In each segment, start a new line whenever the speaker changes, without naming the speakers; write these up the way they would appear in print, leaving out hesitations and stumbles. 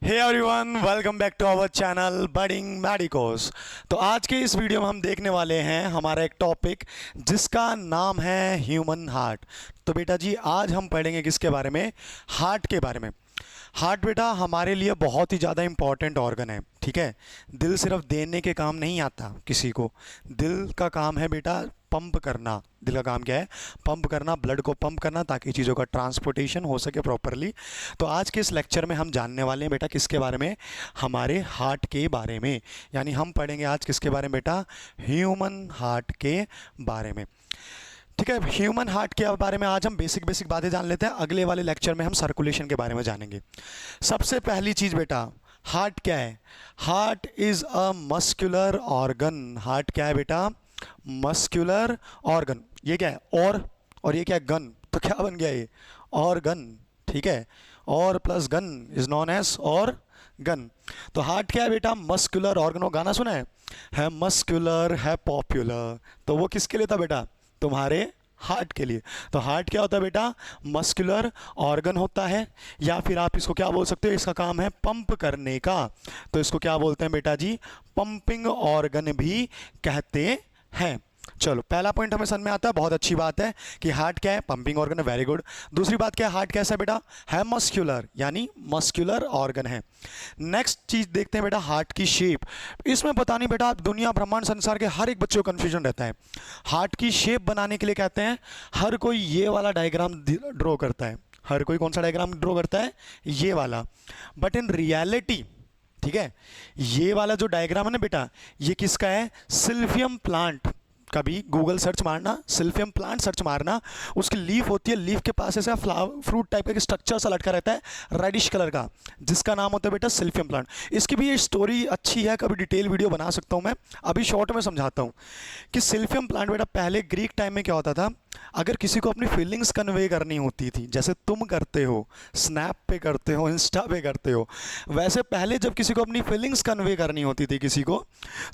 Hey everyone, welcome back to our channel budding medicos. तो आज के इस वीडियो में हम देखने वाले हैं हमारा एक टॉपिक जिसका नाम है ह्यूमन हार्ट। तो बेटा जी आज हम पढ़ेंगे किसके बारे में? हार्ट के बारे में। हार्ट बेटा हमारे लिए बहुत ही ज़्यादा इम्पॉर्टेंट ऑर्गन है, ठीक है। दिल सिर्फ देने के काम नहीं आता किसी को, दिल का काम है बेटा पंप करना। दिल का काम क्या है? पंप करना, ब्लड को पंप करना ताकि चीज़ों का ट्रांसपोर्टेशन हो सके प्रॉपरली। तो आज के इस लेक्चर में हम जानने वाले हैं बेटा किसके बारे में? हमारे हार्ट के बारे में। यानी हम पढ़ेंगे आज किसके बारे में बेटा? ह्यूमन हार्ट के बारे में, ठीक है। ह्यूमन हार्ट के बारे में आज हम बेसिक बेसिक बातें जान लेते हैं। अगले वाले लेक्चर में हम सर्कुलेशन के बारे में जानेंगे। सबसे पहली चीज़ बेटा, हार्ट क्या है? Heart is a muscular organ. Heart क्या है बेटा? Muscular organ. ये क्या है? और ये क्या है? गन। तो क्या बन गया ये? ऑर्गन, ठीक है। और plus gun is known as organ. तो हार्ट क्या है बेटा? Muscular organ. वो गाना सुना है मस्कुलर है पॉपुलर। तो वो किसके लिए था बेटा? तुम्हारे हार्ट के लिए। तो हार्ट क्या होता है बेटा? मस्कुलर ऑर्गन होता है, या फिर आप इसको क्या बोल सकते हो? इसका काम है पंप करने का। तो इसको क्या बोलते हैं बेटा जी? पंपिंग ऑर्गन भी कहते हैं। चलो पहला पॉइंट हमें समझ में आता है, बहुत अच्छी बात है कि हार्ट क्या है? पंपिंग ऑर्गन है, वेरी गुड। दूसरी बात क्या है? हार्ट कैसा है बेटा? है मस्कुलर, यानी मस्कुलर ऑर्गन है। नेक्स्ट चीज देखते हैं बेटा, हार्ट की शेप। इसमें पता नहीं बेटा, दुनिया ब्रह्मांड संसार के हर एक बच्चे को कंफ्यूजन रहता है। हार्ट की शेप बनाने के लिए कहते हैं हर कोई ये वाला डायग्राम ड्रॉ करता है। हर कोई कौन सा डायग्राम ड्रॉ करता है? ये वाला। बट इन रियलिटी, ठीक है, ये वाला जो डायग्राम है ना बेटा, ये किसका है? सिल्फियम प्लांट। कभी गूगल सर्च मारना, सिल्फियम प्लांट सर्च मारना, उसकी लीफ होती है, लीफ के पास ऐसा फ्रूट टाइप का स्ट्रक्चर सा लटका रहता है रेडिश कलर का, जिसका नाम होता है बेटा सिल्फियम प्लांट। इसकी भी ये स्टोरी अच्छी है, कभी डिटेल वीडियो बना सकता हूँ मैं, अभी शॉर्ट में समझाता हूँ कि सिल्फियम प्लांट बेटा पहले ग्रीक टाइम में क्या होता था, अगर किसी को अपनी फीलिंग्स कन्वे करनी होती थी, जैसे तुम करते हो, स्नैप पे करते हो, इंस्टा पे करते हो, वैसे पहले जब किसी को अपनी फीलिंग्स कन्वे करनी होती थी किसी को,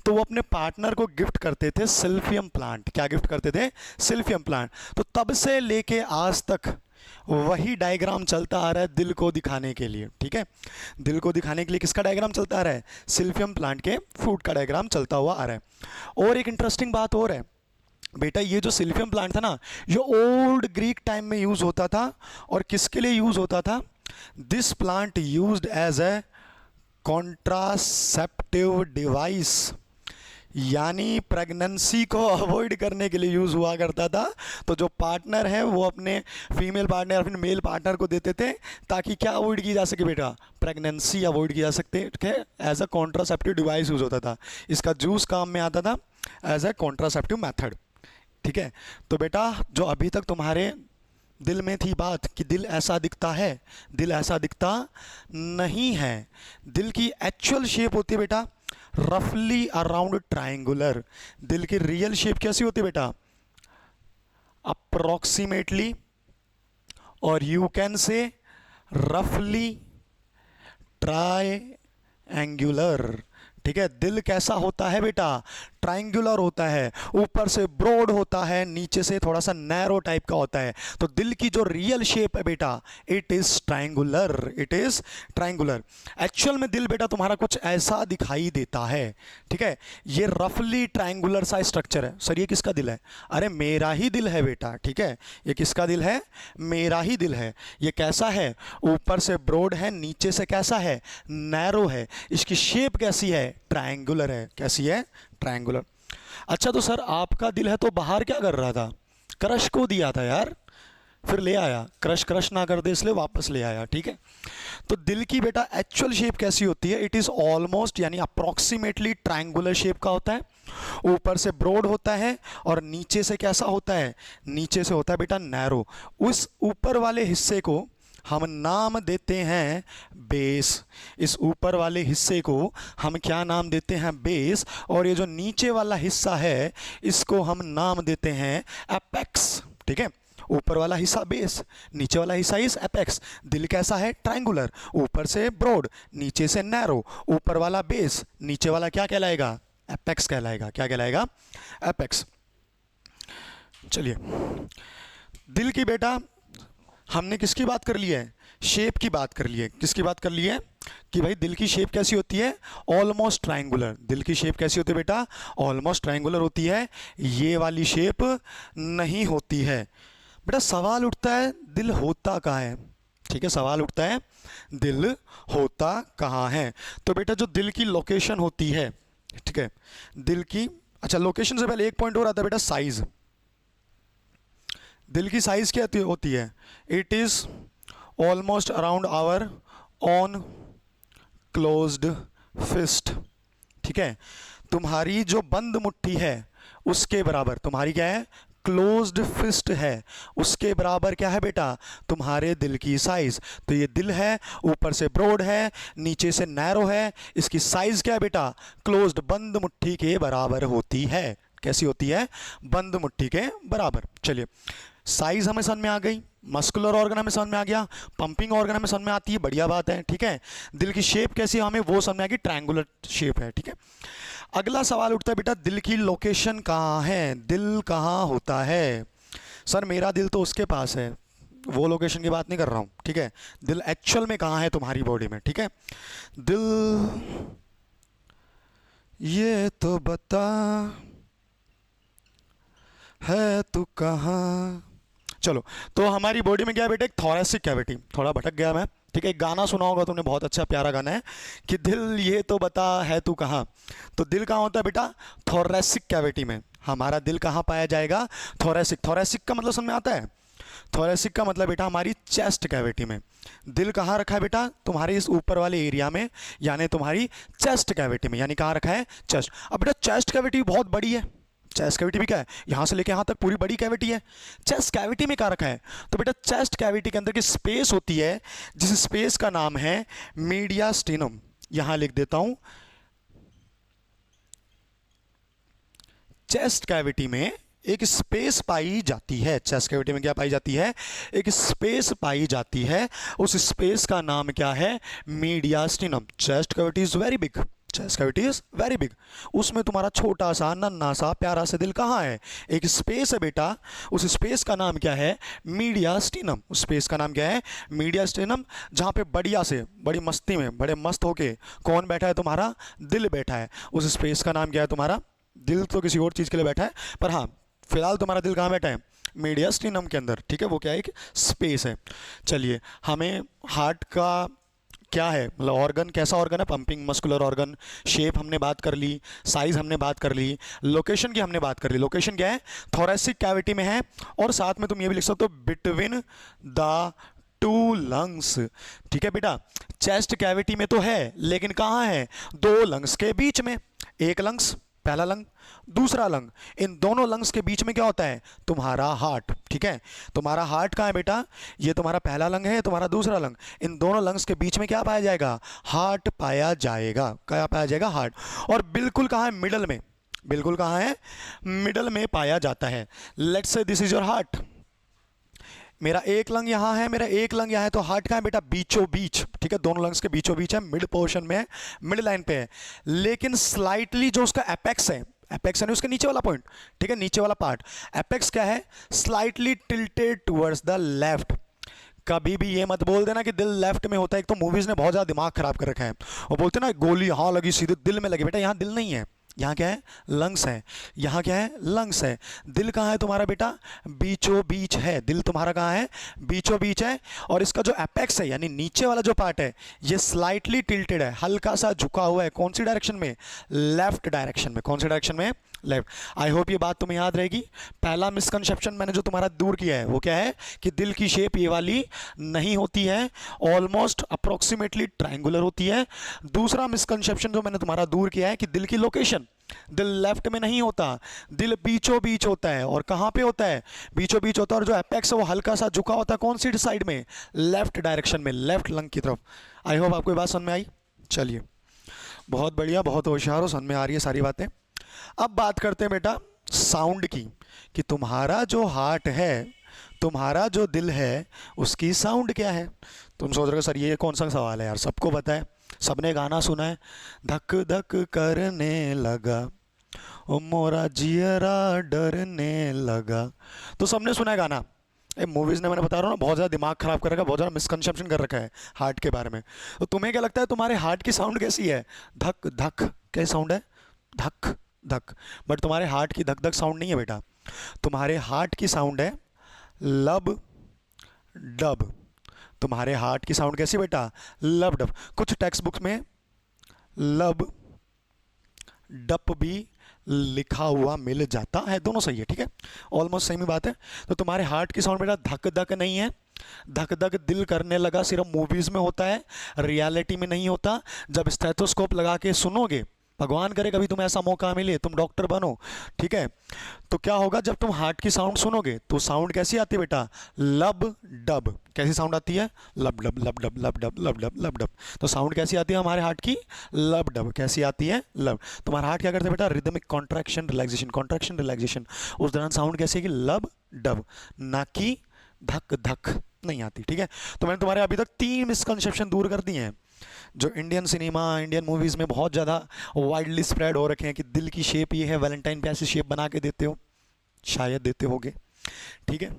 तो वो अपने पार्टनर को गिफ्ट करते थे सिल्फियम प्लांट। क्या गिफ्ट करते थे? सिल्फियम प्लांट। तो तब से लेके आज तक वही डायग्राम चलता आ रहा है दिल को दिखाने के लिए, ठीक है। दिल को दिखाने के लिए किसका डायग्राम चलता आ रहा है? सिल्फियम प्लांट के फ्रूट का डायग्राम चलता हुआ आ रहा है। और एक इंटरेस्टिंग बात और है बेटा, ये जो सिल्फियम प्लांट था ना, ये ओल्ड ग्रीक टाइम में यूज होता था। और किसके लिए यूज होता था? This plant used as a contraceptive device, यानी प्रेगनेंसी को अवॉइड करने के लिए यूज हुआ करता था। तो जो पार्टनर है वो अपने फीमेल पार्टनर अपने मेल पार्टनर को देते थे, ताकि क्या अवॉइड की जा सके बेटा? प्रेगनेंसी अवॉइड की जा सकते, ठीक है। As a contraceptive device use होता था। इसका जूस काम में आता था एज ए कॉन्ट्रासेप्टिव मैथड, ठीक है। तो बेटा जो अभी तक तुम्हारे दिल में थी बात कि दिल ऐसा दिखता है, दिल ऐसा दिखता नहीं है। दिल की एक्चुअल शेप होती है बेटा रफली अराउंड ट्रायंगुलर। दिल की रियल शेप कैसी होती है बेटा? अप्रोक्सीमेटली, और यू कैन से रफली ट्रायंगुलर, ठीक है। दिल कैसा होता है बेटा? ट्रायंगुलर होता है, ऊपर से ब्रॉड होता है, नीचे से थोड़ा सा नैरो टाइप का होता है। तो दिल की जो रियल शेप है बेटा, it is triangular, it is triangular. Actual में दिल बेटा तुम्हारा कुछ ऐसा दिखाई देता है, ठीक है। ये रफली ट्रायंगुलर सा स्ट्रक्चर है। सर ये किसका दिल है? अरे मेरा ही दिल है बेटा, ठीक है। ये किसका दिल है? मेरा ही दिल है। ये कैसा है? ऊपर से ब्रॉड है, नीचे से कैसा है? नैरो है। इसकी शेप कैसी है? ट्रायंगुलर है। कैसी है? ट्रायंगुलर। अच्छा तो सर आपका दिल है तो बाहर क्या कर रहा था? क्रश को दिया था यार, फिर ले आया। क्रश ना कर दे इसलिए वापस ले आया, ठीक है। तो दिल की बेटा एक्चुअल शेप कैसी होती है? इट इज ऑलमोस्ट यानी अप्रोक्सीमेटली ट्रायंगुलर शेप का होता है। ऊपर से ब्रॉड होता है और नीचे से कैसा होता है? नीचे से होता है बेटा नैरो। उस ऊपर वाले हिस्से को हम नाम देते हैं बेस। इस ऊपर वाले हिस्से को हम क्या नाम देते हैं? बेस। और ये जो नीचे वाला हिस्सा है इसको हम नाम देते हैं एपेक्स, ठीक है। ऊपर वाला हिस्सा बेस, नीचे वाला हिस्सा इस एपेक्स। दिल कैसा है? ट्रायंगुलर, ऊपर से ब्रॉड, नीचे से नैरो। ऊपर वाला बेस, नीचे वाला क्या कहलाएगा? एपेक्स कहलाएगा। क्या कहलाएगा? एपेक्स। चलिए, दिल की बेटा हमने किसकी बात कर ली है? शेप की बात कर ली है। किसकी बात कर ली है? कि भाई दिल की शेप कैसी होती है, ऑलमोस्ट ट्रायंगुलर। दिल की शेप कैसी होती है बेटा, ऑलमोस्ट ट्रायंगुलर होती है, ये वाली शेप नहीं होती है। बेटा सवाल उठता है दिल होता कहाँ है, ठीक है, सवाल उठता है दिल होता कहाँ है। तो बेटा जो दिल की लोकेशन होती है, ठीक है, दिल की, अच्छा लोकेशन से पहले एक पॉइंट और आता है बेटा, साइज। दिल की साइज क्या होती है, it is almost around our own closed fist, ठीक है, तुम्हारी जो बंद मुट्ठी है उसके बराबर, तुम्हारी क्या है, क्लोज्ड फिस्ट है, उसके बराबर क्या है बेटा, तुम्हारे दिल की साइज। तो ये दिल है, ऊपर से ब्रॉड है, नीचे से नैरो है, इसकी साइज क्या है बेटा, क्लोज्ड, बंद मुट्ठी के बराबर होती है। कैसी होती है, बंद मुट्ठी के बराबर। चलिए साइज हमें समझ में आ गई, मस्कुलर ऑर्गन हमें समझ में आ गया, पंपिंग ऑर्गन हमें समझ में आती है, बढ़िया बात है, ठीक है। दिल की शेप कैसी है हमें वो समझ में आ गई, ट्रायंगुलर शेप है, ठीक है। अगला सवाल उठता है बेटा दिल की लोकेशन कहाँ है, दिल कहाँ होता है। सर मेरा दिल तो उसके पास है, वो लोकेशन की बात नहीं कर रहा हूँ, ठीक है। दिल एक्चुअल में कहाँ है तुम्हारी बॉडी में, ठीक है। दिल ये तो बता है तू कहाँ। चलो तो हमारी बॉडी में क्या है बेटा, एक थोरेसिक कैविटी, थोड़ा भटक गया मैं, ठीक है। एक गाना सुना होगा तुमने, बहुत अच्छा प्यारा गाना है कि दिल ये तो बता है तू कहाँ। तो दिल कहाँ होता है बेटा, थोरेसिक कैविटी में। हमारा दिल कहाँ पाया जाएगा, थोरेसिक। थोरेसिक का मतलब समझ में आता है, थोरेसिक का मतलब बेटा हमारी चेस्ट कैविटी में। दिल कहाँ रखा है बेटा, तुम्हारे इस ऊपर वाले एरिया में, यानी तुम्हारी चेस्ट कैविटी में, यानी कहाँ रखा है, चेस्ट। अब बेटा चेस्ट कैविटी बहुत बड़ी है, चेस्ट कैविटी भी क्या है, यहाँ से लेके यहाँ तक पूरी बड़ी कैविटी है। चेस्ट कैविटी में क्या रखा है, तो बेटा चेस्ट कैविटी के अंदर की स्पेस होती है, जिस स्पेस का नाम है मीडियास्टिनम। यहाँ लिख देता हूँ, चेस्ट कैविटी में एक स्पेस पाई जाती है। चेस्ट कैविटी में क्या पाई जाती है, एक स्पेस पाई जाती है, उस स्पेस का नाम क्या है, mediastinum. Chest cavity is very big, chest cavity is very big. उसमें तुम्हारा छोटा सा नन्ना सा प्यारा सा दिल कहाँ है, एक स्पेस है बेटा, उस स्पेस का नाम क्या है, मीडियास्टिनम। उस स्पेस का नाम क्या है, मीडियास्टिनम, जहाँ पे बढ़िया से बड़ी मस्ती में बड़े मस्त होके कौन बैठा है, तुम्हारा दिल बैठा है। उस स्पेस का नाम क्या है तुम्हारा, दिल तो किसी और चीज़ के लिए बैठा है, पर हाँ फिलहाल तुम्हारा दिल कहाँ बैठा है, मीडियास्टिनम के अंदर, ठीक है। वो क्या है, एक स्पेस है। चलिए हमें हार्ट का क्या है, मतलब ऑर्गन कैसा ऑर्गन है, पंपिंग मस्कुलर ऑर्गन। शेप हमने बात कर ली, साइज हमने बात कर ली, लोकेशन की हमने बात कर ली। लोकेशन क्या है, थोरेसिक कैविटी में है, और साथ में तुम ये भी लिख सकते हो बिटवीन द टू लंग्स, ठीक है बेटा। चेस्ट कैविटी में तो है, लेकिन कहाँ है, दो लंग्स के बीच में। एक लंग्स, पहला लंग, दूसरा लंग, इन दोनों लंग्स के बीच में क्या होता है, तुम्हारा हार्ट, ठीक है। तुम्हारा हार्ट कहाँ है बेटा, ये तुम्हारा पहला लंग है, तुम्हारा दूसरा लंग, इन दोनों लंग्स के बीच में क्या पाया जाएगा, हार्ट पाया जाएगा। क्या पाया जाएगा, हार्ट। और बिल्कुल कहाँ है, मिडल में, बिल्कुल कहाँ है, मिडल में पाया जाता है। Let's say this is your heart, मेरा एक लंग यहाँ है, मेरा एक लंग यहाँ है, तो हार्ट कहाँ है बेटा, बीचों बीच, ठीक है, दोनों लंग्स के बीचों बीच है, मिड पोर्शन में है, मिड लाइन पे है। लेकिन स्लाइटली जो उसका एपेक्स है, एपेक्स यानी उसके नीचे वाला पॉइंट, ठीक है, नीचे वाला पार्ट, एपेक्स क्या है, slightly tilted towards the left. कभी भी ये मत बोल देना कि दिल लेफ्ट में होता है, एक तो मूवीज ने बहुत ज़्यादा दिमाग खराब कर रखा है, वो बोलते हैं ना गोली हाँ लगी सीधे दिल में लगी, बेटा यहाँ दिल नहीं है, यहाँ क्या है, लंग्स है। यहाँ क्या है, लंग्स है। दिल कहाँ है तुम्हारा बेटा, बीचों बीच है, दिल तुम्हारा कहाँ है, बीचों बीच है। और इसका जो एपेक्स है यानी नीचे वाला जो पार्ट है, ये स्लाइटली टिल्टेड है, हल्का सा झुका हुआ है, कौन सी डायरेक्शन में, लेफ्ट डायरेक्शन में। कौन सी डायरेक्शन में, लेफ्ट। आई होप ये बात तुम्हें याद रहेगी। पहला मिसकंसेप्शन मैंने जो तुम्हारा दूर किया है वो क्या है कि दिल की शेप ये वाली नहीं होती है, ऑलमोस्ट अप्रोक्सीमेटली ट्रायंगुलर होती है। दूसरा मिसकंसेप्शन जो मैंने तुम्हारा दूर किया है कि दिल की लोकेशन, दिल लेफ्ट में नहीं होता, दिल बीचों बीच होता है। और कहाँ पे होता है, बीचों बीच होता है। और जो एपेक्स है वो हल्का सा झुका होता है, कौन सी साइड में, लेफ्ट डायरेक्शन में, लेफ्ट लंग की तरफ। आई होप आपको ये बात समझ में आई। चलिए बहुत बढ़िया, बहुत होशियार हो, समझ में आ रही है सारी बातें। अब बात करते हैं बेटा साउंड की, कि तुम्हारा जो हार्ट है, तुम्हारा जो दिल है, उसकी साउंड क्या है। तुम सोच रहे हो सर ये कौन सा सवाल है यार, सबको पता है, सबने गाना सुना है, धक धक करने लगा ओ मोरा जियरा डरने लगा, तो सबने सुना है गाना। मूवीज़ ने, मैंने बता रहा हूँ ना, बहुत ज़्यादा दिमाग ख़राब कर रखा है, बहुत ज़्यादा मिसकंसेप्शन कर रखा है हार्ट के बारे में। तो तुम्हें क्या लगता है तुम्हारे हार्ट की साउंड कैसी है? धक धक कैसी साउंड है? धक धक। बट तुम्हारे हार्ट की धक धक साउंड नहीं है बेटा, तुम्हारे हार्ट की साउंड है लब डब। तुम्हारे हार्ट की साउंड कैसी बेटा? लब डब। कुछ टेक्स्ट बुक्स में लब डप भी लिखा हुआ मिल जाता है, दोनों सही है, ठीक है, ऑलमोस्ट सेम ही बात है। तो तुम्हारे हार्ट की साउंड बेटा धक धक नहीं है। धक धक दिल करने लगा सिर्फ मूवीज में होता है, रियलिटी में नहीं होता। जब स्टेथोस्कोप लगा के सुनोगे, भगवान करे कभी तुम्हें ऐसा मौका मिले, तुम डॉक्टर बनो, ठीक है, तो क्या होगा जब तुम हार्ट की साउंड सुनोगे तो साउंड कैसी आती है बेटा? लब डब। कैसी साउंड आती है? लब डब लब डब लब डब लब डब लब डब। तो साउंड कैसी आती है हमारे हार्ट की? लब डब। कैसी आती है? लब। तुम्हारा हार्ट क्या करता है बेटा? Rhythmic contraction relaxation, contraction relaxation. उस दौरान साउंड कैसी है कि लब डब, ना कि धक धक नहीं आती, ठीक है। तो मैंने तुम्हारे अभी तक 3 मिसकंसेप्शन दूर कर दिए हैं जो इंडियन सिनेमा, इंडियन मूवीज़ में बहुत ज़्यादा वाइडली स्प्रेड हो रखे हैं कि दिल की शेप ये है, वैलेंटाइन पे ऐसी शेप बना के देते हो, शायद देते होगे, ठीक है।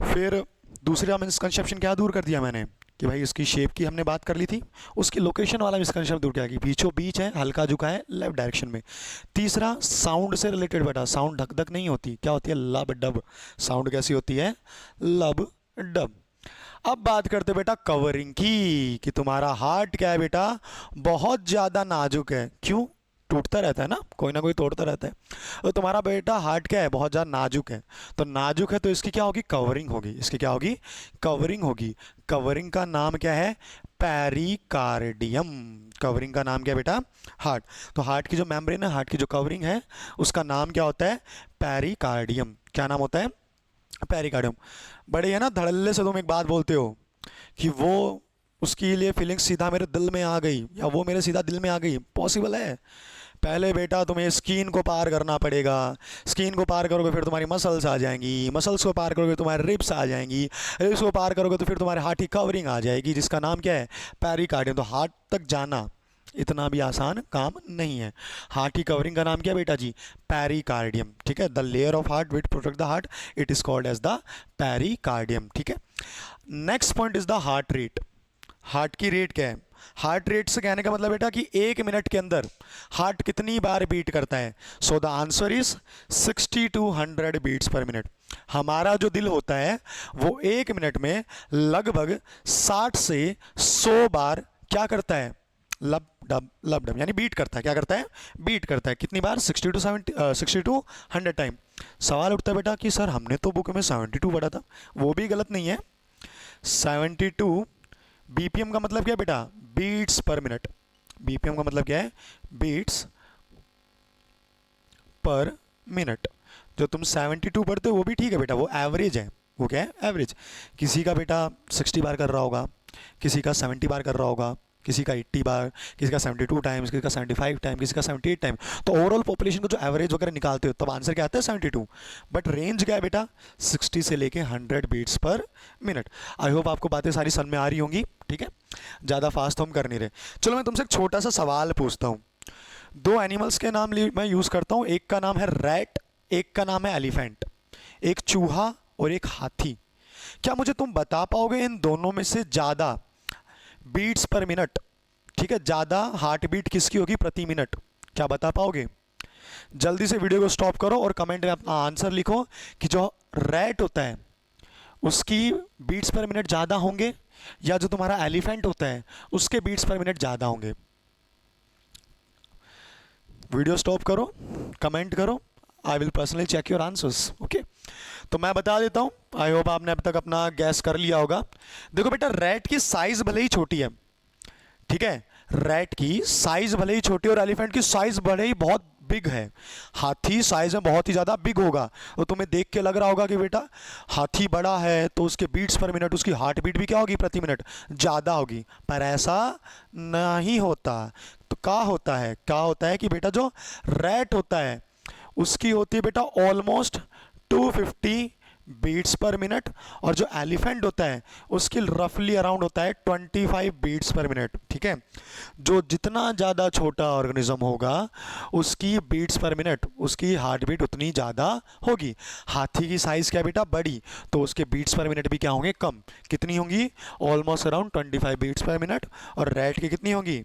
फिर दूसरा मिसकंसेप्शन क्या दूर कर दिया मैंने कि भाई उसकी शेप की हमने बात कर ली थी, उसकी लोकेशन वाला मिसकंसेप्शन दूर किया कि बीचों बीच है, हल्का झुका है लेफ्ट डायरेक्शन में। तीसरा साउंड से रिलेटेड बेटा, साउंड धक धक नहीं होती, क्या होती है? लब डब। साउंड कैसी होती है? लब डब। अब बात करते बेटा कवरिंग की, कि तुम्हारा हार्ट क्या है बेटा? बहुत ज़्यादा नाजुक है। क्यों? टूटता रहता है ना, कोई ना कोई तोड़ता रहता है। तो तुम्हारा बेटा हार्ट क्या है? बहुत ज़्यादा नाजुक है। तो नाजुक है तो इसकी क्या होगी? कवरिंग होगी। इसकी क्या होगी? कवरिंग होगी। कवरिंग का नाम क्या है? पेरिकार्डियम। कवरिंग का नाम क्या है बेटा? हार्ट। तो हार्ट की जो मेम्ब्रेन है, हार्ट की जो कवरिंग है, उसका नाम क्या होता है? पेरिकार्डियम। क्या नाम होता है? पेरिकार्डियम। बड़े है ना धड़ल्ले से तुम एक बात बोलते हो कि वो उसके लिए फीलिंग्स सीधा मेरे दिल में आ गई या वो मेरे सीधा दिल में आ गई, पॉसिबल है? पहले बेटा तुम्हें स्किन को पार करना पड़ेगा, स्किन को पार करोगे फिर तुम्हारी मसल्स आ जाएंगी, मसल्स को पार करोगे तुम्हारे रिब्स आ जाएंगी, रिब्स को पार करोगे तो फिर तुम्हारे हार्ट की कवरिंग आ जाएगी जिसका नाम क्या है? पेरिकार्डियम। तो हार्ट तक जाना इतना भी आसान काम नहीं है। हार्ट की कवरिंग का नाम क्या है बेटा जी? पेरिकार्डियम, ठीक है। The layer of heart which protect the heart, it is called as the pericardium, ठीक है। Next point is the heart rate. Heart की रेट क्या है? हार्ट रेट से कहने का मतलब बेटा कि 1 मिनट के अंदर हार्ट कितनी बार बीट करता है? So the answer is 60 to 100 beats per minute. हमारा जो दिल होता है वो 1 मिनट में लगभग 60 से 100 बार क्या करता है? लब डब यानी बीट करता है। क्या करता है? बीट करता है। कितनी बार? 60 to 100 टाइम। सवाल उठता है बेटा कि सर हमने तो बुक में 72 पढ़ा था। वो भी गलत नहीं है। 72 बीपीएम का मतलब क्या है बेटा? Beats per minute. बीपीएम का मतलब क्या है? Beats per minute. जो तुम 72 पढ़ते हो वो भी ठीक है बेटा, वो एवरेज है। वो क्या है? एवरेज। किसी का बेटा 60 बार कर रहा होगा, किसी का 70 बार कर रहा होगा, किसी का 80 बार, किसी का 72 टाइम्स, किसी का 75 टाइम, किसी का 78 टाइम। तो ओवरऑल पॉपुलेशन को जो एवरेज वगैरह निकालते हो तब आंसर क्या आता है? 72। बट रेंज क्या है बेटा? 60 से लेके 100 beats per minute. I hope आपको बातें सारी समझ में आ रही होंगी, ठीक है। ज़्यादा फास्ट तो हम कर नहीं रहे। चलो मैं तुमसे एक छोटा सा सवाल पूछता हूँ। 2 एनिमल्स के नाम मैं यूज़ करता हूँ, एक का नाम है रैट, एक का नाम है एलिफेंट। एक चूहा और एक हाथी। क्या मुझे तुम बता पाओगे इन दोनों में से ज़्यादा बीट्स पर मिनट, ठीक है, ज़्यादा हार्ट बीट किसकी होगी प्रति मिनट? क्या बता पाओगे? जल्दी से वीडियो को स्टॉप करो और कमेंट में अपना आंसर लिखो कि जो रैट होता है उसकी बीट्स पर मिनट ज़्यादा होंगे या जो तुम्हारा एलिफेंट होता है उसके बीट्स पर मिनट ज़्यादा होंगे। वीडियो स्टॉप करो, कमेंट करो, I will personally check your answers, okay. तो मैं बता देता हूँ, आई होप आपने अब तक अपना गैस कर लिया होगा। देखो बेटा, रैट की साइज भले ही छोटी है, ठीक है, रैट की साइज भले ही छोटी और एलिफेंट की साइज भले ही बहुत बिग है। हाथी साइज में बहुत ही ज़्यादा बिग होगा और तुम्हें देख के लग रहा होगा कि बेटा हाथी बड़ा है तो उसके बीट्स पर मिनट, उसकी हार्ट बीट भी क्या होगी प्रति मिनट? ज़्यादा होगी। पर ऐसा नहीं होता। तो क्या होता है? क्या होता है कि बेटा जो रैट होता है उसकी होती है बेटा ऑलमोस्ट 250 बीट्स पर मिनट, और जो एलिफेंट होता है उसकी रफली अराउंड होता है 25 बीट्स पर मिनट। ठीक है, जो जितना ज़्यादा छोटा ऑर्गेनिज्म होगा उसकी बीट्स पर मिनट, उसकी हार्ट बीट उतनी ज़्यादा होगी। हाथी की साइज़ क्या बेटा, बड़ी, तो उसके बीट्स पर मिनट भी क्या होंगे, कम। कितनी होंगी, almost around 25 beats per minute. और रैट की कितनी होगी,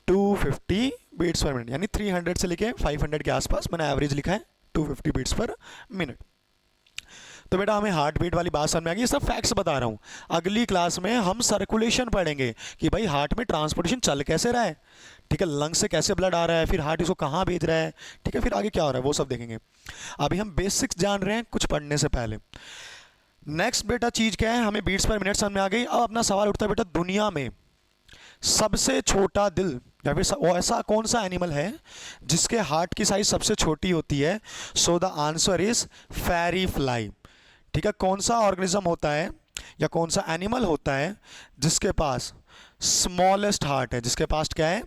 250 बीट्स पर मिनट, यानी 300 से लेके 500 के आसपास, मैंने एवरेज लिखा है 250 बीट्स पर मिनट। तो बेटा हमें हार्ट बीट वाली बात समझ में आ गई, ये सब फैक्ट्स बता रहा हूँ। अगली क्लास में हम सर्कुलेशन पढ़ेंगे कि भाई हार्ट में ट्रांसपोर्टेशन चल कैसे रहा है, ठीक है, लंग से कैसे ब्लड आ रहा है, फिर हार्ट इसको कहाँ भेज रहा है, ठीक है, फिर आगे क्या हो रहा है वो सब देखेंगे। अभी हम बेसिक्स जान रहे हैं कुछ पढ़ने से पहले। नेक्स्ट बेटा चीज़ क्या है, हमें बीट्स पर मिनट समझ में आ गई। अब अपना सवाल उठता है बेटा, दुनिया में सबसे छोटा दिल या फिर वो ऐसा कौन सा एनिमल है जिसके हार्ट की साइज सबसे छोटी होती है। So the answer is fairyfly. ठीक है, कौन सा ऑर्गेनिज्म होता है या कौन सा एनिमल होता है जिसके पास स्मॉलेस्ट हार्ट है, जिसके पास क्या है,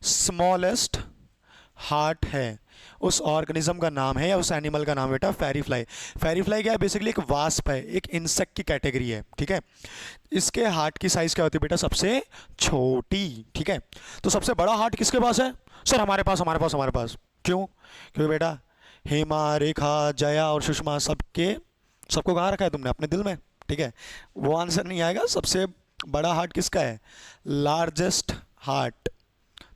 स्मॉलेस्ट हार्ट है, उस ऑर्गेनिज्म का नाम है या उस एनिमल का नाम बेटा फेरी फ्लाई। फेरी फ्लाई क्या है, बेसिकली एक वास्प है, एक इंसेक्ट की कैटेगरी है। ठीक है, इसके हार्ट की साइज क्या होती है बेटा, सबसे छोटी। ठीक है, तो सबसे बड़ा हार्ट किसके पास है, सर हमारे पास, हमारे पास, हमारे पास। क्यों, क्योंकि बेटा हेमा, रेखा, जया और सुषमा सबको कहाँ रखा है तुमने, अपने दिल में। ठीक है, वो आंसर नहीं आएगा। सबसे बड़ा हार्ट किसका है, लार्जेस्ट हार्ट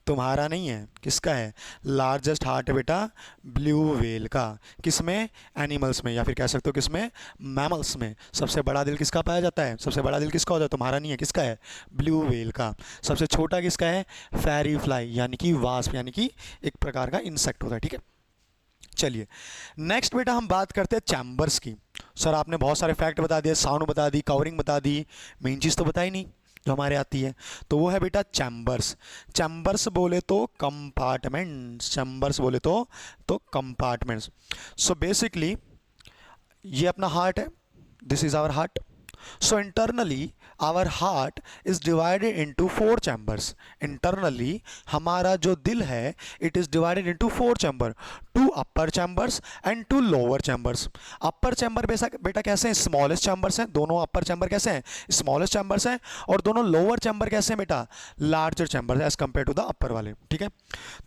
तुम्हारा नहीं है, किसका है, लार्जेस्ट हार्ट है बेटा ब्लू व्हेल का। किसमें, एनिमल्स में, या फिर कह सकते हो किसमें, मैमल्स में। सबसे बड़ा दिल किसका पाया जाता है, सबसे बड़ा दिल किसका होता है, तुम्हारा नहीं है, किसका है, ब्लू व्हेल का। सबसे छोटा किसका है, फेरी फ्लाई, यानी कि वास्प, यानी कि एक प्रकार का इंसेक्ट होता है। ठीक है, चलिए नेक्स्ट बेटा हम बात करते हैं चैम्बर्स की। सर आपने बहुत सारे फैक्ट बता दिए, साउंड बता दी, कवरिंग बता दी, मेन चीज़ तो बताई नहीं जो हमारे आती है, तो वो है बेटा चैम्बर्स। चैम्बर्स बोले तो कंपार्टमेंट्स, चैम्बर्स बोले तो कंपार्टमेंट्स। सो बेसिकली ये अपना हार्ट है, this is our heart. So internally our heart is divided into 4 chambers. Internally हमारा जो दिल है it is divided into 4 chamber, 2 upper chambers and 2 lower chambers. upper chamber बेटा कैसे हैं, smallest chambers हैं, दोनों upper chamber कैसे हैं, smallest chambers हैं, और दोनों lower chamber कैसे हैं बेटा, larger chambers as compared to the upper वाले। ठीक है,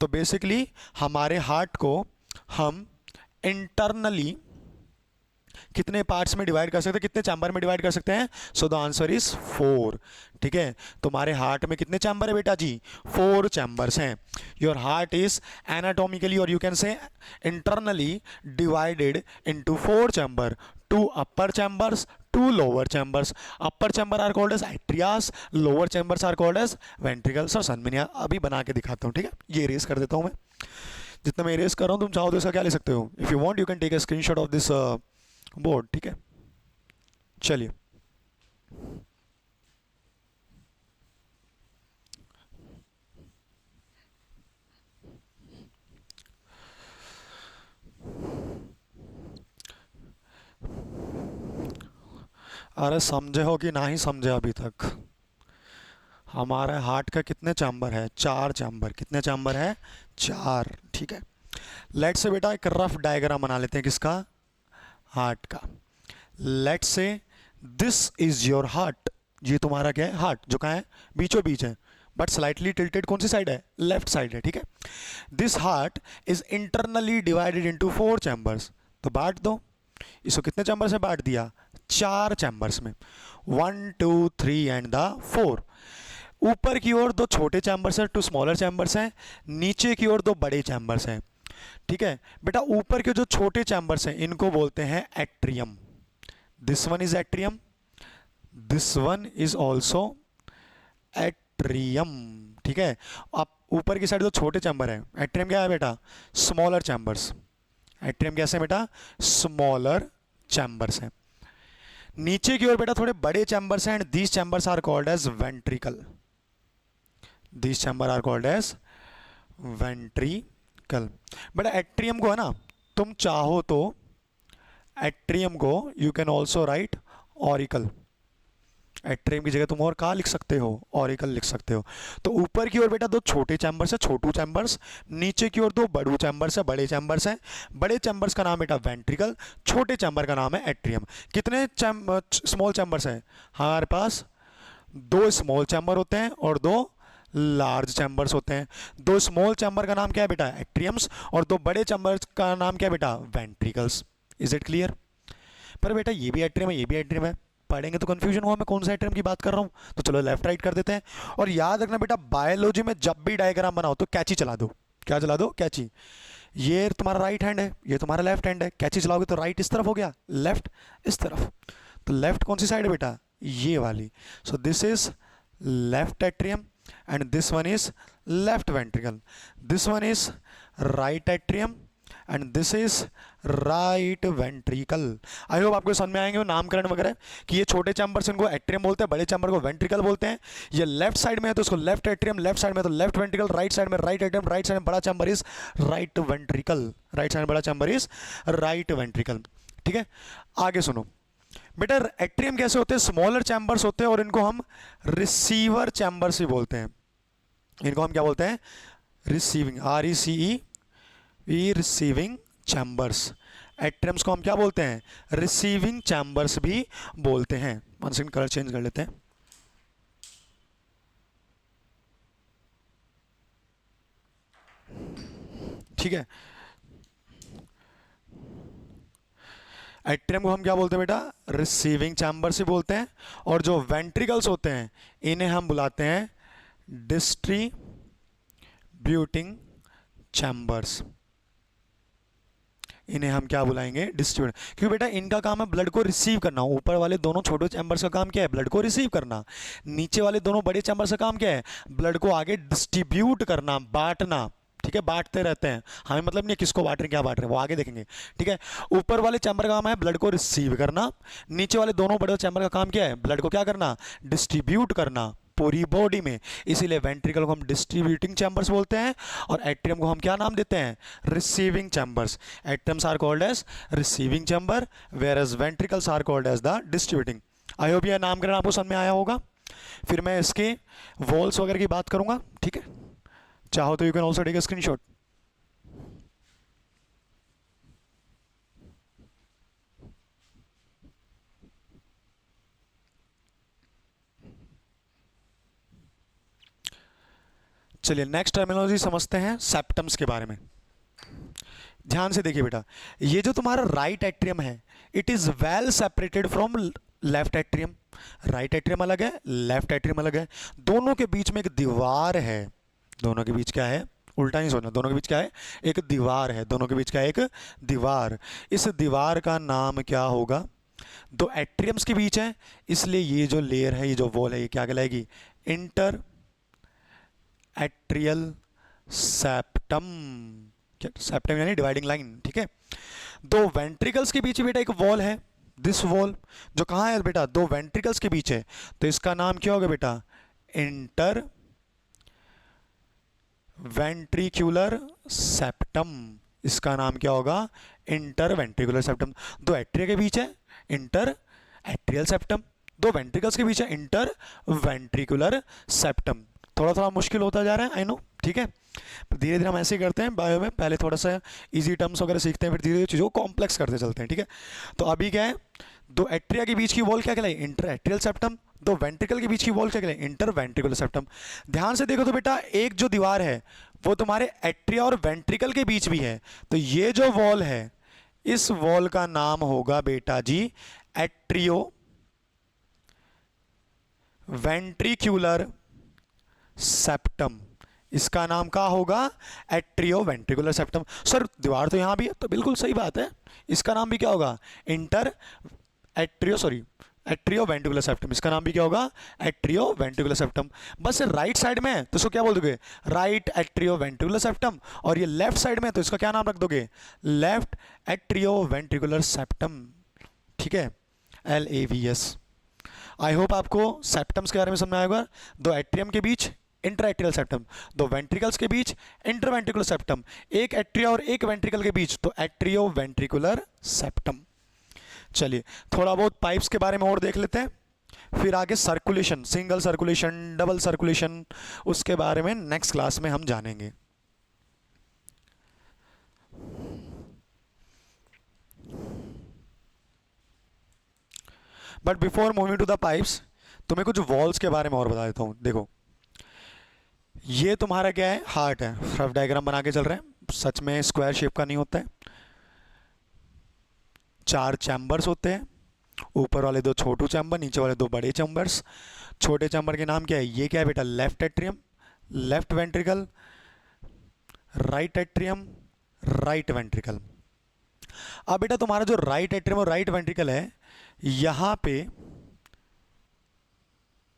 तो बेसिकली हमारे हार्ट को हम इंटरनली कितने पार्ट्स में डिवाइड कर सकते हैं, कितने चैम्बर में डिवाइड कर सकते हैं। सो द आंसर इज 4। ठीक है, तुम्हारे हार्ट में कितने चैम्बर है बेटा जी, 4 चैम्बर्स हैं। Your heart is anatomically or you can say internally divided into 4 chamber, 2 upper chambers, 2 lower chambers. Upper chamber are called as atrias, lower chambers are called as ventricle. Sir समझ में नहीं आया, अभी बना के दिखाता हूँ। ठीक है, ये इरेज कर देता हूँ मैं, जितना मैं इरेज कर रहा हूँ तुम चाहो तो इसका क्या ले सकते हो, if you want you can take a screenshot of this board. ठीक है, चलिए अरे समझे हो कि ना ही समझे अभी तक। हमारे हार्ट का कितने चैम्बर है, 4 चैम्बर। कितने चैम्बर है, 4। ठीक है, लेट से बेटा एक रफ डायग्राम बना लेते हैं किसका, हार्ट का। लेट से दिस इज योर हार्ट, ये तुम्हारा क्या है, हार्ट, जो कहाँ है, बीचों बीच है, बट स्लाइटली टिल्टेड कौन सी साइड है, लेफ्ट साइड है। ठीक है, this heart is internally divided into 4 chambers. तो बांट दो इसको, कितने चैम्बर से बांट दिया, 4 चैम्बर्स में, 1 2 3 एंड द 4। ऊपर की ओर 2 छोटे चैम्बर्स हैं, 2 स्मॉलर चैम्बर्स हैं, नीचे की ओर 2 बड़े चैम्बर्स हैं। ठीक है बेटा, ऊपर के जो छोटे चैम्बर्स हैं इनको बोलते हैं atrium. This one is atrium, this one is also atrium. ठीक है, अब ऊपर की साइड जो छोटे चैम्बर है, एट्रियम क्या है बेटा, स्मॉलर चैम्बर्स। एट्रियम कैसे है बेटा, स्मॉलर चैम्बर्स हैं। नीचे की ओर बेटा थोड़े बड़े चैम्बर्स हैं, and these chambers are called as ventricle. These chamber are called as ventricle. बेटा एट्रियम को है ना, तुम चाहो तो एट्रियम को you can also write auricle. Atrium की जगह तुम और कहाँ लिख सकते हो, ऑरिकल लिख सकते हो। तो ऊपर की ओर बेटा दो छोटे चैम्बर्स है, छोटू चैम्बर्स, नीचे की ओर दो बड़ू चैम्बर्स है, बड़े चैम्बर्स हैं। बड़े चैम्बर्स का नाम बेटा वेंट्रिकल, छोटे चैम्बर का नाम है एट्रियम। कितने स्मॉल चैम्बर्स हैं हमारे पास? दो स्मॉल चैम्बर होते हैं और दो लार्ज चैम्बर्स होते हैं। दो स्मॉल चैम्बर का नाम क्या है बेटा? एट्रियम्स। और दो बड़े चैम्बर्स का नाम क्या है बेटा? वेंट्रिकल्स। Is it clear? पर बेटा ये भी एट्रियम है, ये भी एट्रियम है, पढ़ेंगे तो कंफ्यूजन हुआ मैं कौन सा एट्रियम की बात कर रहा हूँ। तो चलो लेफ्ट राइट कर देते हैं। और याद रखना बेटा, बायोलॉजी में जब भी डायग्राम बनाओ तो कैची चला दो। क्या चला दो? कैची। ये तुम्हारा राइट हैंड है, ये तुम्हारा लेफ्ट हैंड है। कैची चलाओगे तो राइट इस तरफ हो गया, लेफ्ट इस तरफ। तो लेफ्ट कौन सी साइड है बेटा? ये वाली। So this is left atrium and this one is left ventricle. This one is right atrium and this is right ventricle. I hope आपको समझ में आएंगे नामकरण वगैरह कि ये छोटे चैम्बर से इनको एट्रियम बोलते हैं, बड़े चैम्बर को वेंट्रिकल बोलते हैं। ये लेफ्ट साइड में है तो इसको लेफ्ट एट्रियम, लेफ्ट साइड में तो लेफ्ट वेंट्रिकल, राइट साइड में राइट एट्रियम, राइट साइड में बड़ा chamber is right ventricle, right side में बड़ा चैम्बर इज राइट वेंट्रिकल। ठीक है, आगे सुनो बेटा। एट्रियम कैसे होते हैं? स्मॉलर चैम्बर्स होते हैं और इनको हम रिसीवर चैम्बर्स भी बोलते हैं। इनको हम क्या बोलते हैं? Receiving, RECE, receiving chambers. Atriums को हम क्या बोलते हैं? रिसीविंग चैम्बर्स भी बोलते हैं। वन सेकंड, कलर चेंज कर लेते हैं। ठीक है, एट्रियम को हम क्या बोलते हैं बेटा? रिसीविंग चैम्बर्स भी बोलते हैं। और जो वेंट्रिकल्स होते हैं इन्हें हम बुलाते हैं डिस्ट्रीब्यूटिंग चैम्बर्स। इन्हें हम क्या बुलाएंगे? डिस्ट्रीब्यूट। क्योंकि बेटा इनका काम है ब्लड को रिसीव करना। ऊपर वाले दोनों छोटे चैम्बर्स का काम क्या है? ब्लड को रिसीव करना। नीचे वाले दोनों बड़े चैम्बर्स का काम क्या है? ब्लड को आगे डिस्ट्रीब्यूट करना, बांटना। ठीक है, बांटते रहते हैं, हमें मतलब नहीं है किसको बांट रहे हैं, क्या बांट रहे हैं, वो आगे देखेंगे। ठीक है, ऊपर वाले चैम्बर का काम है ब्लड को रिसीव करना। नीचे वाले दोनों बड़े चैम्बर का काम क्या है? ब्लड को क्या करना? डिस्ट्रीब्यूट करना पूरी बॉडी में। इसीलिए वेंट्रिकल को हम डिस्ट्रीब्यूटिंग चैम्बर्स बोलते हैं और एट्रियम को हम क्या नाम देते हैं? Receiving chambers. Atriums are called as receiving chamber whereas ventricles are called as the distributing. I hope यह नामकरण आपको समझ में आया होगा। फिर मैं इसके वॉल्स वगैरह की बात करूंगा। ठीक है, चाहो तो you can also take a screenshot. चलिए नेक्स्ट टर्मिनोलॉजी समझते हैं सेप्टम्स के बारे में। ध्यान से देखिए बेटा, ये जो तुम्हारा राइट एट्रियम है it is well separated from left atrium. Right atrium अलग है, लेफ्ट एट्रियम अलग है। दोनों के बीच में एक दीवार है। दोनों के बीच क्या है? उल्टा नहीं सोचना, दोनों के बीच क्या है? एक दीवार है। दोनों के बीच क्या है? एक दीवार। इस दीवार का नाम क्या होगा? दो एट्रियम्स के बीच है, इसलिए ये जो लेयर है, ये जो वॉल है, ये क्या कहलाएगी? Inter atrial septum. सेप्टम यानी डिवाइडिंग लाइन। ठीक है, दो वेंट्रिकल्स के बीच बेटा एक वॉल है, दिस वॉल, जो कहाँ है बेटा? दो वेंट्रिकल्स के बीच है, तो इसका नाम क्या होगा बेटा? Inter ventricular septum. इसका नाम क्या होगा? Inter ventricular septum. दो एट्रिया के बीच है, इंटर एट्रियल सेप्टम। दो वेंट्रिकल्स के बीच है, इंटर वेंट्रिकुलर सेप्टम। थोड़ा थोड़ा मुश्किल होता जा रहा है, आई नो। ठीक है, धीरे धीरे हम ऐसे ही करते हैं बायो में, पहले थोड़ा सा इजी टर्म्स वगैरह सीखते हैं, फिर धीरे धीरे चीज़ों को कॉम्प्लेक्स करते चलते हैं। ठीक है, तो अभी क्या है? दो एट्रिया के बीच की वॉल क्या कहलाई? Inter atrial septum. दो वेंट्रिकल के बीच की वॉल क्या कहलाई? Inter ventricular septum. ध्यान से देखो तो बेटा, एक जो दीवार है वो तुम्हारे एट्रिया और वेंट्रिकल के बीच भी है, तो ये जो वॉल है इस वॉल का नाम होगा बेटा जी एट्रियो वेंट्रिकुलर सेप्टम। इसका नाम क्या होगा? Atrio ventricular septum. सर दीवार तो यहां भी है, तो बिल्कुल सही बात है, इसका नाम भी क्या होगा? Inter atrio ventricular septum. इसका नाम भी क्या होगा? Atrio ventricular septum. बस राइट साइड में तो इसको क्या बोल दोगे? Right atrio ventricular septum. और ये लेफ्ट साइड में तो इसका क्या नाम रख दोगे? Left atrio ventricular septum. ठीक है, LAVS। आई होप आपको सेप्टम्स के बारे में समझ में आएगा। दो एट्रियम के बीच इंटरएट्रियल सेप्टम, दो वेंट्रिकल्स के बीच इंटरवेंट्रिकुलर सेप्टम, एक एट्रिया और एक वेंट्रिकल के बीच तो एट्रियो वेंट्रिकुलर सेप्टम। चलिए थोड़ा बहुत पाइप्स के बारे में और देख लेते हैं, फिर आगे circulation, single circulation, double circulation, उसके बारे में नेक्स्ट क्लास में हम जानेंगे। But before moving to the pipes, तुम्हें कुछ वॉल्स के बारे में और बता देता हूँ। देखो, ये तुम्हारा क्या है, हार्ट है। रफ डायग्राम बना के चल रहे हैं, सच में स्क्वायर शेप का नहीं होता है। 4 चैम्बर्स होते हैं, ऊपर वाले 2 छोटू चैम्बर, नीचे वाले 2 बड़े चैम्बर्स। छोटे चैम्बर के नाम क्या है, ये क्या है बेटा, left atrium, left ventricle, right atrium, right ventricle. अब बेटा तुम्हारा जो राइट एट्रियम और राइट वेंट्रिकल है, यहां पे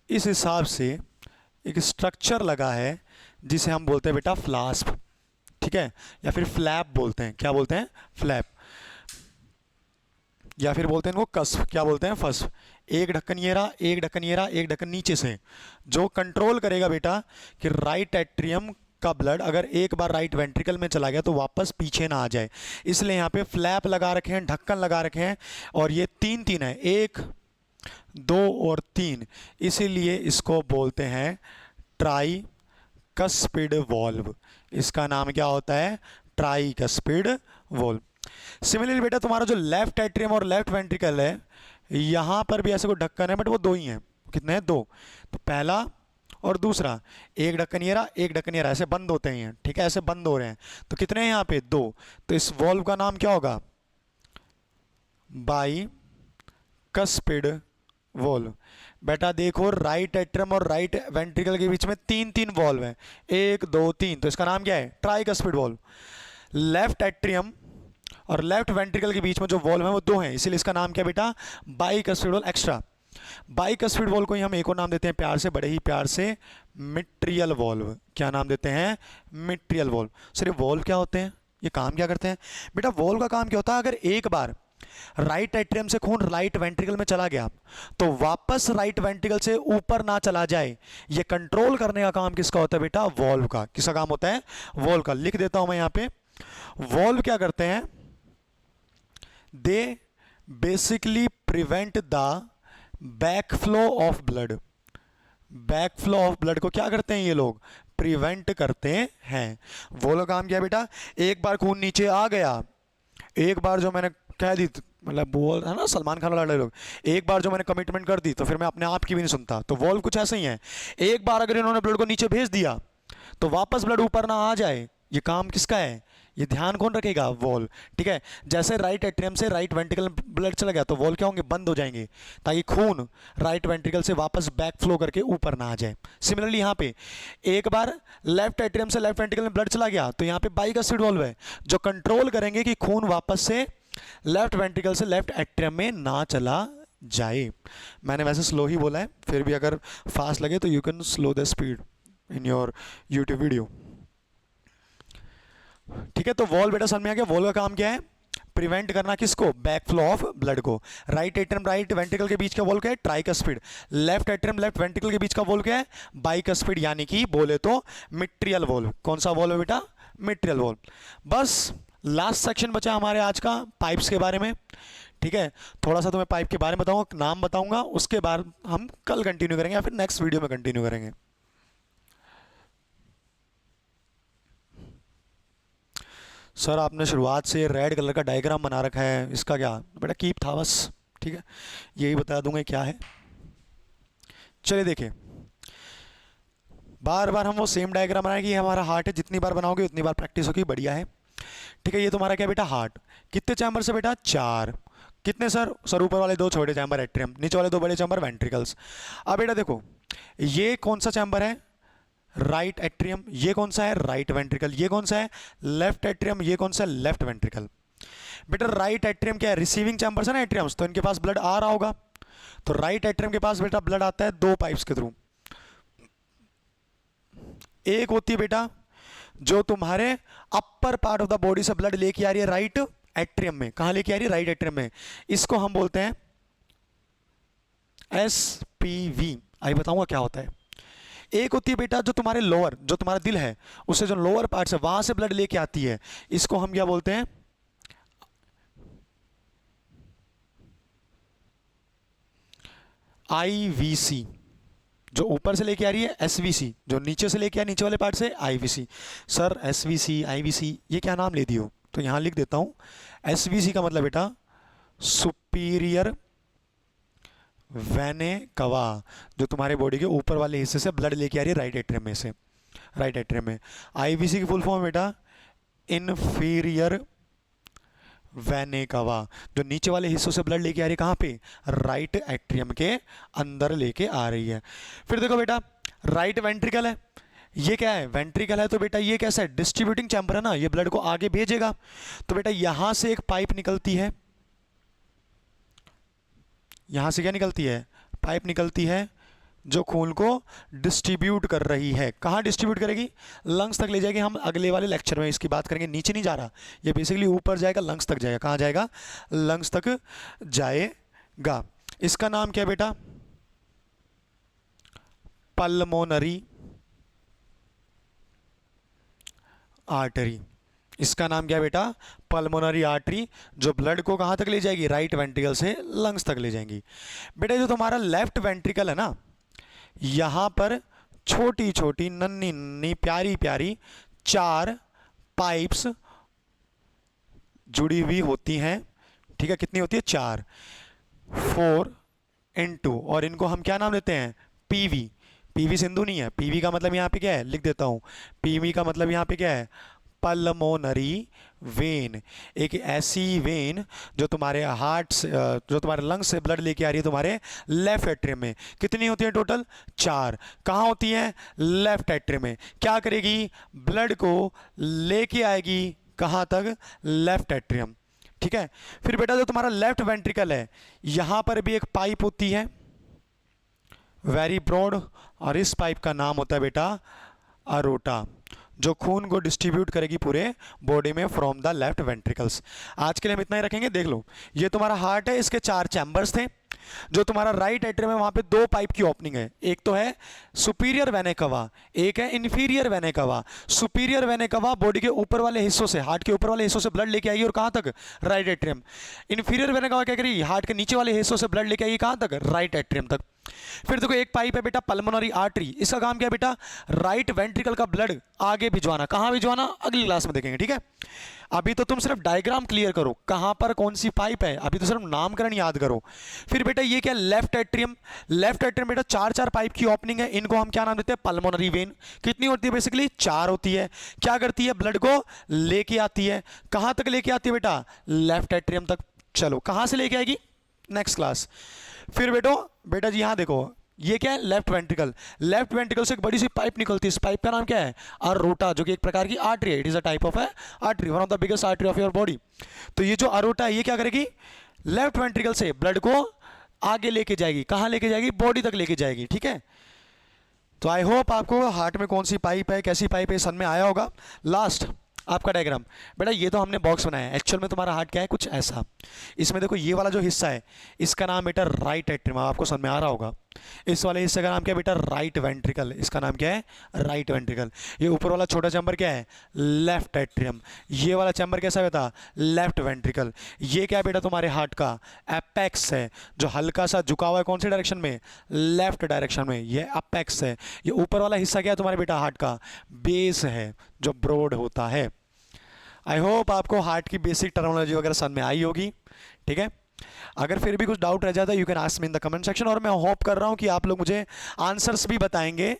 इस हिसाब से एक स्ट्रक्चर लगा है जिसे हम बोलते हैं बेटा फ्लास्प, ठीक है, या फिर फ्लैप बोलते हैं। क्या बोलते हैं, फ्लैप, या फिर बोलते हैं इनको कस्प। क्या बोलते हैं, फस्प। एक ढक्कन ये रहा, एक ढक्कन ये रहा, एक ढक्कन नीचे से, जो कंट्रोल करेगा बेटा कि राइट एट्रियम का ब्लड अगर एक बार राइट वेंट्रिकल में चला गया तो वापस पीछे ना आ जाए। इसलिए यहाँ पे फ्लैप लगा रखे हैं, ढक्कन लगा रखे हैं, और ये 3 है, 1, 2 और 3। इसीलिए इसको बोलते हैं ट्राइकस्पिड वॉल्व। इसका नाम क्या होता है, ट्राइकस्पिड वॉल्व। सिमिलरली बेटा तुम्हारा जो लेफ्ट एट्रियम और लेफ्ट वेंट्रिकल है, यहां पर भी ऐसे कोई ढक्कन है, बट वो 2 ही हैं। कितने हैं, 2। तो पहला और दूसरा, एक ढक्कन ये रहा, एक ढक्कन ये रहा, ऐसे बंद होते हैं, ठीक है, ऐसे बंद हो रहे हैं। तो कितने हैं यहाँ पे, 2। तो इस वॉल्व का नाम क्या होगा, बाइकस्पिड वॉल्व। बेटा देखो, राइट एट्रियम और राइट वेंट्रिकल के बीच में 3 वॉल्व हैं, 1, 2, 3। तो इसका नाम क्या है, ट्राइकस्पिड वॉल्व। लेफ्ट एट्रियम और लेफ्ट वेंट्रिकल के बीच में जो वॉल्व है वो 2 हैं, इसीलिए इसका नाम क्या बेटा, bicuspid valve extra. Bicuspid valve को ही हम एक और नाम देते हैं प्यार से, बड़े ही प्यार से, मिट्रियल वॉल्व। क्या नाम देते हैं, मिट्रियल वॉल्व। सर ये वॉल्व क्या होते हैं, ये काम क्या करते हैं बेटा, वॉल्व का काम क्या होता है, अगर एक बार राइट एट्रियम से खून राइट वेंट्रिकल में चला गया तो वापस राइट वेंट्रिकल से ऊपर ना चला जाए, ये कंट्रोल करने का काम किसका होता है बेटा, वॉल्व का। किसका काम होता है, वॉल्व का। लिख देता हूं मैं यहां पे, वॉल्व क्या करते हैं, they basically prevent the backflow of blood. Backflow of blood को क्या करते हैं ये लोग, प्रिवेंट करते हैं। वो लोग काम किया बेटा, एक बार खून नीचे आ गया, एक बार जो मैंने कह दी, मतलब बोल है ना सलमान खान वाले लोग, एक बार जो मैंने कमिटमेंट कर दी तो फिर मैं अपने आप की भी नहीं सुनता। तो वॉल्व कुछ ऐसे ही है, एक बार अगर इन्होंने ब्लड को नीचे भेज दिया तो वापस ब्लड ऊपर ना आ जाए, ये काम किसका है, ये ध्यान कौन रखेगा, वॉल्व। ठीक है, जैसे राइट एट्रियम से राइट वेंट्रिकल ब्लड चला गया तो वॉल्व क्या होंगे, बंद हो जाएंगे, ताकि खून राइट वेंट्रिकल से वापस बैक फ्लो करके ऊपर ना आ जाए। सिमिलरली यहाँ पे एक बार लेफ्ट एट्रियम से लेफ्ट वेंट्रिकल में ब्लड चला गया तो यहाँ पे बाइकस्पिड वॉल्व है, जो कंट्रोल करेंगे कि खून वापस से लेफ्ट वेंट्रिकल से लेफ्ट एट्रियम में ना चला जाए। मैंने वैसे स्लो ही बोला है, फिर भी अगर फास्ट लगे तो you can slow the speed in your YouTube video. ठीक है, तो वॉल्व बेटा समझ में आ गया। वॉल्व का काम क्या है, प्रिवेंट करना किसको, बैक फ्लो ऑफ ब्लड को। राइट एट्रियम राइट वेंट्रिकल के बीच का वॉल्व क्या है, tricuspid. Left atrium left ventricle के बीच का वॉल्व क्या है, बाइकस्पिड, यानी कि बोले तो मिट्रियल वॉल्व। कौन सा वॉल्व है बेटा, मिट्रियल वॉल्व। बस लास्ट सेक्शन बचा हमारे आज का पाइप्स के बारे में। ठीक है, थोड़ा सा तुम्हें पाइप के बारे में बताऊंगा, नाम बताऊंगा, उसके बाद हम कल कंटिन्यू करेंगे या फिर नेक्स्ट वीडियो में कंटिन्यू करेंगे। सर आपने शुरुआत से रेड कलर का डायग्राम बना रखा है, इसका क्या बेटा, कीप था बस। ठीक है, यही बता दूंगा क्या है। चलिए देखिए, बार बार हम वो सेम डायग्राम बनाएंगे, ये हमारा हार्ट है, जितनी बार बनाओगे उतनी बार प्रैक्टिस होगी, बढ़िया है। ठीक है, ये तुम्हारा क्या बेटा, हार्ट। कितने चैम्बर से बेटा, 4। कितने सर, सर ऊपर वाले 2 छोटे चैम्बर एट्रियम, नीचे वाले 2 बड़े चैम्बर वेंट्रिकल्स। अब बेटा देखो, ये कौन सा चैम्बर है, राइट एट्रियम। ये कौन सा है, राइट वेंट्रिकल। ये कौन सा है, लेफ्ट एट्रियम। ये कौन सा है, लेफ्ट वेंट्रिकल। बेटा राइट एट्रियम क्या है, रिसीविंग चैम्बर है ना एट्रियम्स, तो इनके पास ब्लड आ रहा होगा। तो राइट एट्रियम के पास बेटा ब्लड आता है 2 पाइप्स के थ्रू। एक होती है बेटा जो तुम्हारे upper part of the body से ब्लड लेके आ रही है राइट एट्रियम में। कहां लेके आ रही है, राइट एट्रियम में। इसको हम बोलते हैं एसपीवी। आई बताऊंगा क्या होता है। एक होती है बेटा जो तुम्हारे लोअर, जो तुम्हारा दिल है उससे जो लोअर पार्ट से वहां से ब्लड लेके आती है, इसको हम क्या बोलते हैं, आईवीसी, जो ऊपर से लेके आ रही है एसवीसी, जो नीचे से लेके आ नीचे वाले पार्ट से आईवीसी। सर एसवीसी आईवीसी ये क्या नाम ले दी हो, तो यहाँ लिख देता हूँ। एसवीसी का मतलब बेटा सुपीरियर वेने कवा, जो तुम्हारे बॉडी के ऊपर वाले हिस्से से ब्लड लेके आ रही है राइट एट्रियम में से, राइट एट्रियम में। आईवीसी की फुल फॉर्म बेटा इन्फीरियर वेने कवा, जो नीचे वाले हिस्सों से ब्लड लेके आ रही है कहाँ पे, राइट एट्रियम के अंदर लेके आ रही है। फिर देखो बेटा राइट वेंट्रिकल है, ये क्या है, वेंट्रिकल है, तो बेटा ये कैसा है, डिस्ट्रीब्यूटिंग चैम्बर है ना, ये ब्लड को आगे भेजेगा। तो बेटा यहां से एक पाइप निकलती है, यहां से क्या निकलती है, पाइप निकलती है, जो खून को डिस्ट्रीब्यूट कर रही है। कहाँ डिस्ट्रीब्यूट करेगी, लंग्स तक ले जाएगी। हम अगले वाले लेक्चर में इसकी बात करेंगे, नीचे नहीं जा रहा, ये बेसिकली ऊपर जाएगा, लंग्स तक जाएगा। कहाँ जाएगा, लंग्स तक जाएगा। इसका नाम क्या है बेटा, पल्मोनरी आर्टरी। इसका नाम क्या है बेटा, पल्मोनरी आर्टरी, जो ब्लड को कहाँ तक ले जाएगी, राइट वेंट्रिकल से लंग्स तक ले जाएंगी। बेटा जो तुम्हारा लेफ्ट वेंट्रिकल है ना, यहाँ पर छोटी छोटी नन्ही नन्ही प्यारी प्यारी 4 पाइप्स जुड़ी हुई होती हैं। ठीक है, कितनी होती है, 4, 4 × और इनको हम क्या नाम देते हैं, पीवी। पीवी सिंधु नहीं है, पीवी का मतलब यहाँ पे क्या है, लिख देता हूँ। पीवी का मतलब यहाँ पे क्या है, पल्मोनरी वेन, एक ऐसी वेन जो तुम्हारे हार्ट से, जो तुम्हारे लंग्स से ब्लड लेके आ रही है तुम्हारे लेफ्ट एट्रियम में। कितनी होती है टोटल, 4। कहाँ होती है, लेफ्ट एट्रियम में। क्या करेगी, ब्लड को लेके आएगी कहाँ तक, लेफ्ट एट्रियम। ठीक है, फिर बेटा जो तुम्हारा लेफ्ट वेंट्रिकल है, यहां पर भी एक पाइप होती है वेरी ब्रॉड, और इस पाइप का नाम होता है बेटा अरोटा, जो खून को डिस्ट्रीब्यूट करेगी पूरे बॉडी में फ्रॉम द लेफ्ट वेंट्रिकल्स। आज के लिए हम इतना ही रखेंगे। देख लो, ये तुम्हारा हार्ट है, इसके 4 चैम्बर्स थे। जो तुम्हारा राइट एट्रियम है वहां पे 2 पाइप की ओपनिंग है, एक तो है सुपीरियर वेने कवा, एक है इन्फीरियर वेने कवा। सुपीरियर वेने कवा बॉडी के ऊपर वाले हिस्सों से, हार्ट के ऊपर वाले हिस्सों से ब्लड लेके आएगी, और कहां तक, राइट एट्रियम। इन्फीरियर वेने कवा क्या करेगी, हार्ट के नीचे वाले हिस्सों से ब्लड लेके आएगी कहां तक, राइट एट्रियम तक। फिर देखो एक पाइप है बेटा पल्मोनरी आर्टरी, इसका काम क्या है बेटा, राइट वेंट्रिकल का ब्लड आगे भिजवाना। कहां भिजवाना, अगली क्लास में देखेंगे। ठीक है, अभी तो तुम सिर्फ डायग्राम क्लियर करो, कहां पर कौन सी पाइप है, अभी तो सिर्फ नामकरण याद करो। फिर बेटा ये क्या, लेफ्ट एट्रियम। लेफ्ट एट्रियम बेटा 4 पाइप की ओपनिंग है, इनको हम क्या नाम देते हैं, पल्मोनरी वेन। कितनी होती है, बेसिकली 4 होती है। क्या करती है, ब्लड को लेके आती है, कहां तक लेके आती है बेटा, लेफ्ट एट्रियम तक। चलो कहां से लेके आएगी, नेक्स्ट क्लास। फिर बेटा जी यहां देखो, ये क्या है, लेफ्ट वेंट्रिकल। लेफ्ट वेंट्रिकल से एक बड़ी सी पाइप निकलती है, इस पाइप का नाम क्या है, अरोटा, जो कि एक प्रकार की आर्टरी है। It is a type of artery, one of the biggest artery of your body. तो ये जो अरोटा है, ये क्या करेगी, लेफ्ट वेंट्रिकल से ब्लड को आगे लेके जाएगी, कहां लेके जाएगी, बॉडी तक लेके जाएगी। ठीक है, तो आई होप आपको हार्ट में कौन सी पाइप है, कैसी पाइप है, समझ में आया होगा। लास्ट आपका डायग्राम बेटा, ये तो हमने बॉक्स बनाया है, एक्चुअल में तुम्हारा हार्ट क्या है, कुछ ऐसा। इसमें देखो ये वाला जो हिस्सा है, इसका नाम बेटा राइट एट्रियम, आपको समझ में आ रहा होगा। इस वाले हिस्से का नाम क्या है बेटा, राइट वेंट्रिकल, इसका नाम क्या है, राइट वेंट्रिकल। ये ऊपर वाला छोटा चैम्बर क्या है, लेफ्ट एट्रियम। ये वाला चैम्बर कैसा बेटा, लेफ्ट वेंट्रिकल। ये क्या है बेटा, तुम्हारे हार्ट का एपेक्स है, जो हल्का सा झुका हुआ है, कौन सी डायरेक्शन में, लेफ्ट डायरेक्शन में, ये अपेक्स है। ये ऊपर वाला हिस्सा क्या है तुम्हारे बेटा, हार्ट का बेस है, जो ब्रॉड होता है। आई होप आपको हार्ट की बेसिक टर्मिनोलॉजी वगैरह समझ में आई होगी। ठीक है, अगर फिर भी कुछ डाउट रह जाता है, you can ask me in the comment section, और मैं होप कर रहा हूँ कि आप लोग मुझे आंसर्स भी बताएंगे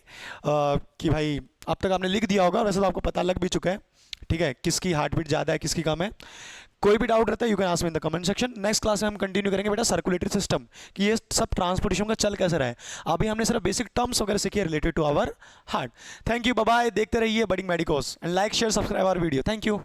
कि भाई अब तक आपने लिख दिया होगा, वैसे तो आपको पता लग भी चुका है। ठीक है, किसकी हार्ट बीट ज़्यादा है, किसकी कम है। कोई भी डाउट रहता है, you can ask me in the comment section. Next class में हम कंटिन्यू करेंगे बेटा सर्कुलेटरी सिस्टम, कि ये सब ट्रांसपोर्टेशन का चल कैसे रहा है। अभी हमने सिर्फ बेसिक टर्म्स वगैरह सीखे related to our heart. Thank you, bye bye, देखते रहिए budding medicos, and like share subscribe our video. Thank you.